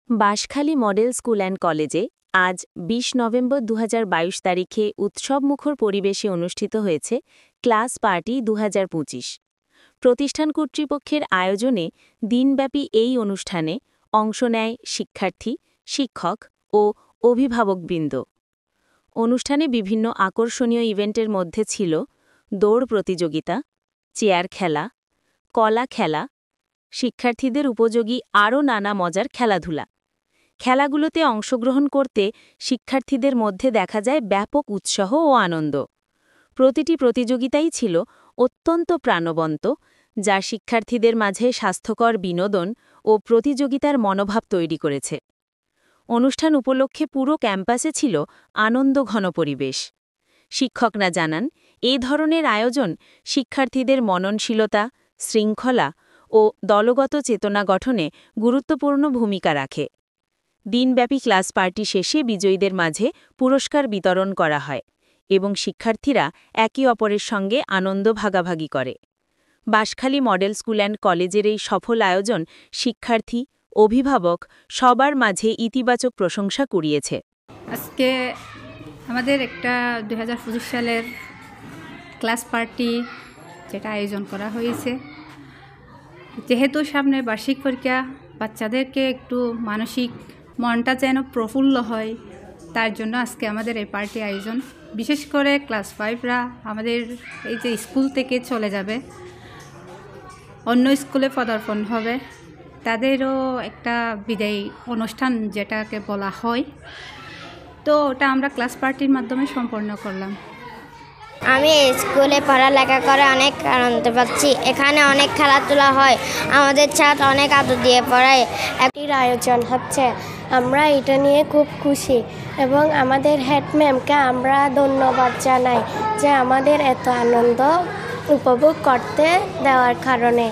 Banshkhali model school and কলেজে আজ ২০ November ২০২২ তারিখে উৎসবমুখর পরিবেশে অনুষ্ঠিত হয়েছে ক্লাস পার্টি ২০২৫। প্রতিষ্ঠান কর্তৃপক্ষের আয়োজনে দিনব্যাপী এই অনুষ্ঠানে অংশ নেয় শিক্ষার্থী, শিক্ষক ও অভিভাবকবৃন্দ। অনুষ্ঠানে বিভিন্ন আকর্ষণীয় ইভেন্টের মধ্যে ছিল দৌড় প্রতিযোগিতা, চেয়ার খেলা, কলা খেলা, শিক্ষার্থীদের উপযোগী আরও নানা মজার খেলাধুলা। খেলাগুলোতে অংশগ্রহণ করতে শিক্ষার্থীদের মধ্যে দেখা যায় ব্যাপক উৎসাহ ও আনন্দ। প্রতিটি প্রতিযোগিতাই ছিল অত্যন্ত প্রাণবন্ত, যা শিক্ষার্থীদের মাঝে স্বাস্থ্যকর বিনোদন ও প্রতিযোগিতার মনোভাব তৈরি করেছে। অনুষ্ঠান উপলক্ষে পুরো ক্যাম্পাসে ছিল আনন্দঘন পরিবেশ। শিক্ষকরা জানান, এই ধরনের আয়োজন শিক্ষার্থীদের মননশীলতা, শৃঙ্খলা ও দলগত চেতনা গঠনে গুরুত্বপূর্ণ ভূমিকা রাখে। দিনব্যাপী ক্লাস পার্টি শেষে বিজয়ীদের মাঝে পুরস্কার বিতরণ করা হয় এবং শিক্ষার্থীরা একে অপরের সঙ্গে আনন্দ ভাগাভাগি করে। বাঁশখালী মডেল স্কুল অ্যান্ড কলেজের এই সফল আয়োজন শিক্ষার্থী, অভিভাবক সবার মাঝে ইতিবাচক প্রশংসা কুড়িয়েছে। আজকে আমাদের একটা 2025 সালের ক্লাস পার্টি যেটা আয়োজন করা হয়েছে, যেহেতু সামনে বার্ষিক পরীক্ষা, বাচ্চাদেরকে একটু মানসিক মনটা যেন প্রফুল্ল হয়, তার জন্য আজকে আমাদের এই পার্টি আয়োজন। বিশেষ করে ক্লাস 5রা আমাদের এই যে স্কুল থেকে চলে যাবে, অন্য স্কুলে পদার্পণ হবে, তাদেরও একটা বিদায়ী অনুষ্ঠান যেটাকে বলা হয়, তো ওটা আমরা ক্লাস পার্টির মাধ্যমে সম্পন্ন করলাম। আমি স্কুলে পড়ালেখা করে অনেক আনন্দ পাচ্ছি। এখানে অনেক খেলাধুলা হয়, আমাদের ছাত্র অনেক আদর দিয়ে পড়ায়। একটির আয়োজন হচ্ছে, আমরা এটা নিয়ে খুব খুশি এবং আমাদের হেড ম্যামকে আমরা ধন্যবাদ জানাই যে আমাদের এত আনন্দ উপভোগ করতে দেওয়ার কারণে।